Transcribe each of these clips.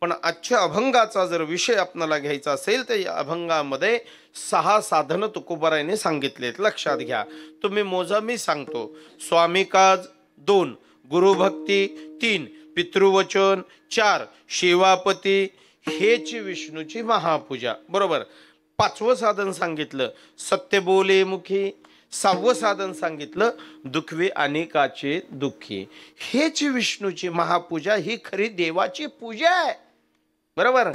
पण आजच्या अभंगाचा जर विषय आपल्याला घ्यायचा असेल तर या अभंगामध्ये 6 साधन तुकोबारायने सांगितलेत. लक्षात घ्या. तुम्ही मोजा, मी सांगतो. स्वामी काज 2, गुरुभक्ती 3, पितृवचन 4, शिवापती, हेची विष्णूची महापूजा. बरोबर. 5वं साधन सांगितलं सत्य बोले मुखी. 6वं साधन सांगितलं दुखवे अनेकाचे दुःखी. हेची विष्णूची महापूजा ही खरी देवाची पूजा आहे. बरोबर.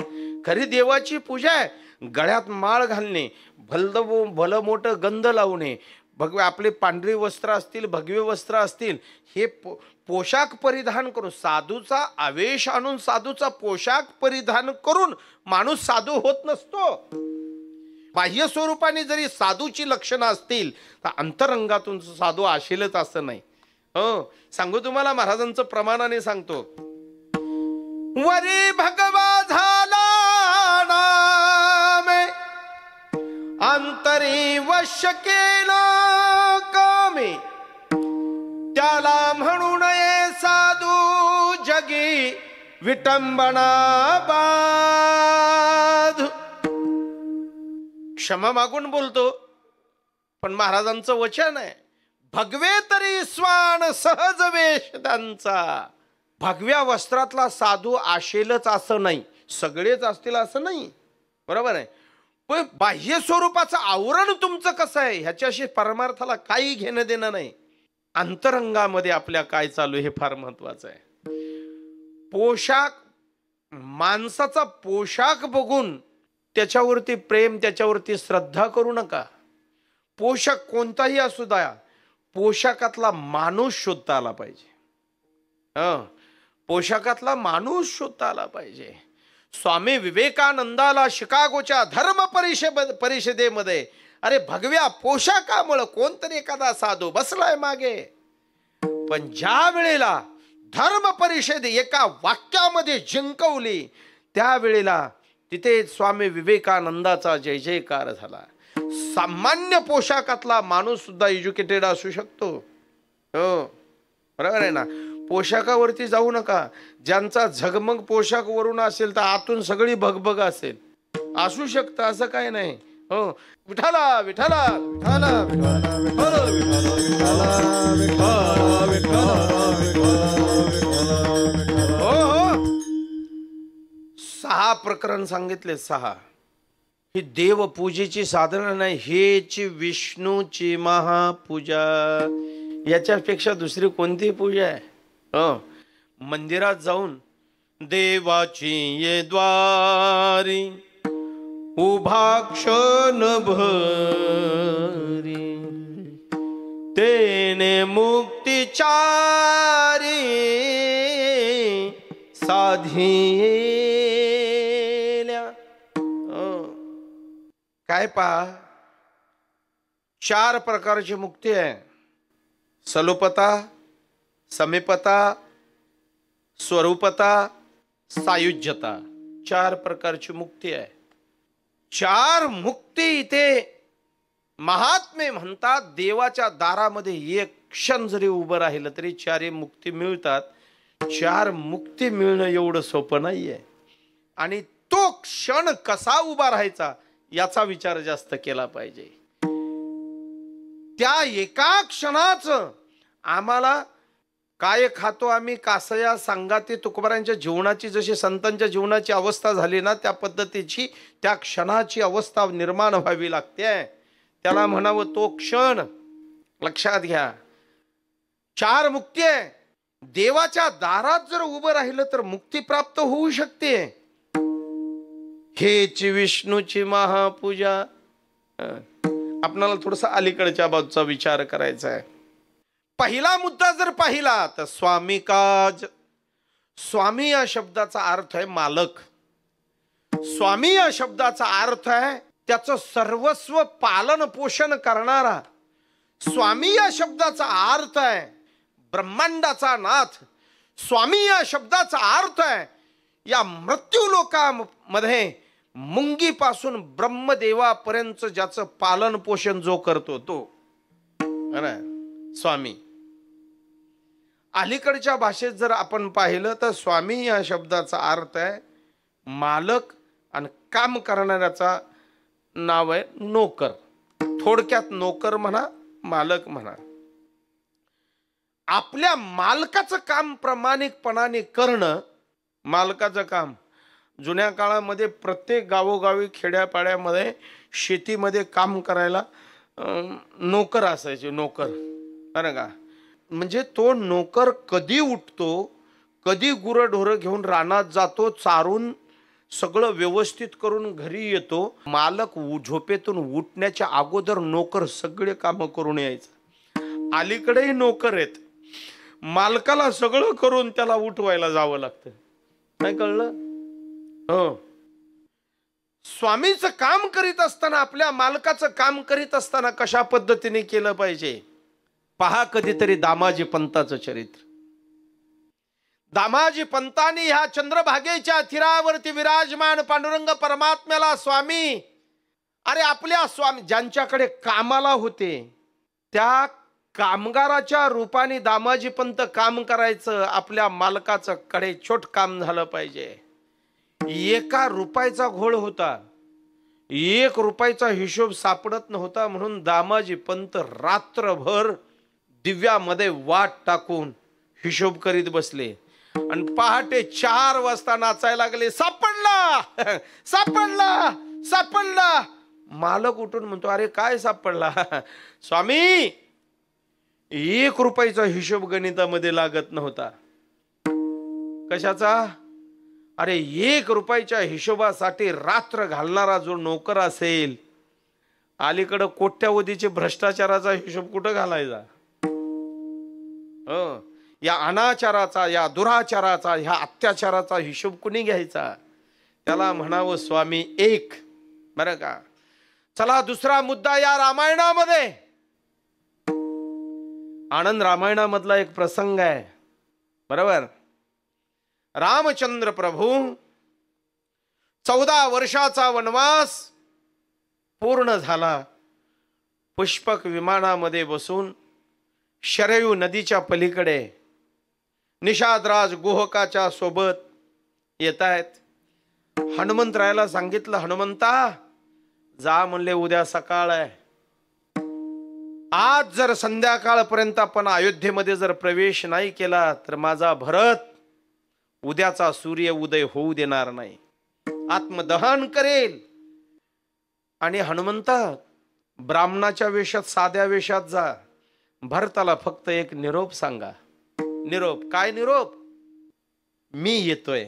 खरी देवाची पूजा आहे. गळ्यात माळ घालणे, भलं मोठं गंध लावणे, आपले पांढरी वस्त्र असतील, भगवे वस्त्र असतील, हे पोशाख परिधान करून, साधूचा आवेश आणून साधूचा पोशाख परिधान करून माणूस साधू होत नसतो. बाह्य स्वरूपाने जरी साधूची लक्षणं असतील तर अंतरंगातून साधू असेलच असं नाही. हो, सांगू तुम्हाला, महाराजांचं प्रमाणाने सांगतो. वरी भगवा झाला नामे, अंतरी वश्य केला कामे, त्याला म्हणू नये साधू जगी विटंबना बाध. क्षमा मागून बोलतो, पण महाराजांचं वचन आहे. भगवे तरी स्वान सहज वेश त्यांचा. भगव्या वस्त्रातला साधू आशेलच असं नाही, सगळेच असतील असं नाही. बरोबर आहे. पण बाह्य स्वरूपाचं आवरण तुमचं कसं आहे ह्याच्याशी परमार्थाला काही घेणं देणं नाही. अंतरंगामध्ये आपल्या काय चालू हे फार महत्वाचं आहे. पोशाख, माणसाचा पोशाख बघून त्याच्यावरती प्रेम, त्याच्यावरती श्रद्धा करू नका. पोशाख कोणताही असू द्या, पोशाखातला माणूस शोधता आला पाहिजे. पोशाखातला माणूस शोधता आला पाहिजे. स्वामी विवेकानंदाला शिकागोच्या धर्म परिषदेमध्ये अरे भगव्या पोशाखामुळे कोणतरी एखादा साधू बसलाय मागे, पण ज्या वेळेला धर्म परिषद एका वाक्यामध्ये जिंकवली त्यावेळेला तिथे स्वामी विवेकानंदाचा जय जयकार झाला. सामान्य पोशाखातला माणूस सुद्धा एज्युकेटेड असू शकतो. हो, बरोबर आहे ना. पोशाखावरती जाऊ नका. ज्यांचा झगमग पोशाख वरून असेल तर आतून सगळी भगभग असेल, असू शकतं, असं काय नाही. हो, विठाला विठाला विठाला विठाला विठाला विठाला. हो हो, 6 प्रकरण सांगितले. 6 ही देवपूजेची साधनं नाही, हेची विष्णूची महापूजा. याच्यापेक्षा दुसरी कोणती पूजा आहे? मंदिरात जाऊन देवाची ये द्वारी उभा क्षण भरी, तेने मुक्तिचारी साधिल्या. काय पहा, 4 प्रकारची मुक्ती आहे. सलोपता, समीपता, स्वरूपता, सायुज्यता. 4 प्रकारची मुक्ती आहे. 4 मुक्ती इथे महात्मे म्हणतात. देवाच्या दारामध्ये एक क्षण जरी उभं राहिलं तरी 4 मुक्ती मिळतात. 4 मुक्ती मिळणं एवढं सोपं नाहीये. आणि तो क्षण कसा उभा राहायचा याचा विचार जास्त केला पाहिजे. त्या एका क्षणाचं आम्हाला काय खातो आम्ही कासया सांगाते तुकोबारांच्या जीवनाची जशी संतांच्या जीवनाची अवस्था झाली ना, त्या पद्धतीची त्या क्षणाची अवस्था निर्माण व्हावी लागते. त्याला म्हणावं तो क्षण. लक्षात घ्या, 4 मुक्ती आहे. देवाच्या दारात जर उभं राहिलं तर मुक्ती प्राप्त होऊ शकते. हेची विष्णूची महापूजा. आपणाला थोडासा अलीकडच्या बाजूचा विचार करायचा आहे. पहिला मुद्दा जर पाहिला तर स्वामी काज. स्वामी या शब्दाचा अर्थ आहे मालक. स्वामी या शब्दाचा अर्थ आहे त्याचं सर्वस्व पालन पोषण करणारा. स्वामी या शब्दाचा अर्थ आहे ब्रह्मांडाचा नाथ. स्वामी या शब्दाचा अर्थ आहे या मृत्यू लोकांमध्ये मुंगीपासून ब्रह्मदेवापर्यंत ज्याचं पालन पोषण जो करतो तो स्वामी. अलीकडच्या भाषेत जर आपण पाहिलं तर स्वामी या शब्दाचा अर्थ आहे मालक आणि काम करणाऱ्याचा नाव आहे नोकर. थोडक्यात नोकर म्हणा, मालक म्हणा. आपल्या मालकाचं काम प्रामाणिकपणाने करणं. मालकाचं काम जुन्या काळामध्ये प्रत्येक गावोगावी खेड्यापाड्यामध्ये शेतीमध्ये काम करायला नोकर असायचे. नोकर, बरं का. म्हणजे तो नोकर कधी उठतो, कधी गुरंढोरं घेऊन रानात जातो, चारून सगळं व्यवस्थित करून घरी येतो. मालक झोपेतून उठण्याच्या अगोदर नोकर सगळे कामं करून यायचं. अलीकडेही नोकर आहेत, मालकाला सगळं करून त्याला उठवायला जावं लागतं. काय कळलं? हो. स्वामीचं काम करीत असताना, आपल्या मालकाचं काम करीत असताना कशा पद्धतीने केलं पाहिजे पहा कधीतरी दामाजी पंताचं चरित्र. दामाजी पंतांनी ह्या चंद्रभागेच्या तीरावरती विराजमान पांडुरंग परमात्म्याला स्वामी, अरे आपल्या स्वामी ज्यांच्याकडे कामाला होते त्या कामगाराच्या रूपाने दामाजी पंत काम करायचं. आपल्या मालकाचं कडे छोट काम झालं पाहिजे. 1 रुपयाचा घोळ होता, 1 रुपयाचा हिशोब सापडत नव्हता, म्हणून दामाजी पंत रात्रभर दिव्यामध्ये वाट टाकून हिशोब करीत बसले आणि पहाटे 4 वाजता नाचायला लागले. सापडला, सापडला, सापडला. मालक उठून म्हणतो, अरे काय सापडला? स्वामी 1 रुपयाचा हिशोब गणितामध्ये लागत नव्हता. कशाचा? अरे 1 रुपयाच्या हिशोबासाठी रात्र घालणारा जो नोकर असेल, अलीकडं कोट्यावधीचे भ्रष्टाचाराचा हिशोब कुठं घालायचा? या अनाचाराचा, या दुराचाराचा, ह्या अत्याचाराचा हिशोब कुणी घ्यायचा? त्याला म्हणावं स्वामी एक. बरं का. चला दुसरा मुद्दा या रामायणामध्ये, आनंद रामायणामधला एक प्रसंग आहे. बरोबर. रामचंद्र प्रभू 14 वर्षाचा वनवास पूर्ण झाला. पुष्पक विमानामध्ये बसून शरयू नदीच्या पलीकडे निषादराज गुहकाच्या सोबत येत आहेत. हनुमंतरायाला सांगितलं, हनुमंता जा म्हणले, उद्या सकाळ आहे. आज जर संध्याकाळपर्यंत आपण अयोध्येमध्ये जर प्रवेश नाही केला तर माझा भरत उद्याचा सूर्य उदय होऊ देणार नाही, आत्मदहन करेल. आणि हनुमंता ब्राह्मणाच्या वेशात, साध्या वेशात जा, भरताला फक्त एक निरोप सांगा. निरोप काय? निरोप मी येतोय.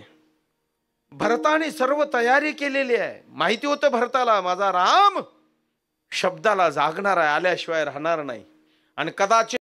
भरताने सर्व तयारी केलेली आहे. माहिती होतं भरताला माझा राम शब्दाला जागणार आहे, आल्याशिवाय राहणार नाही. आणि कदाचित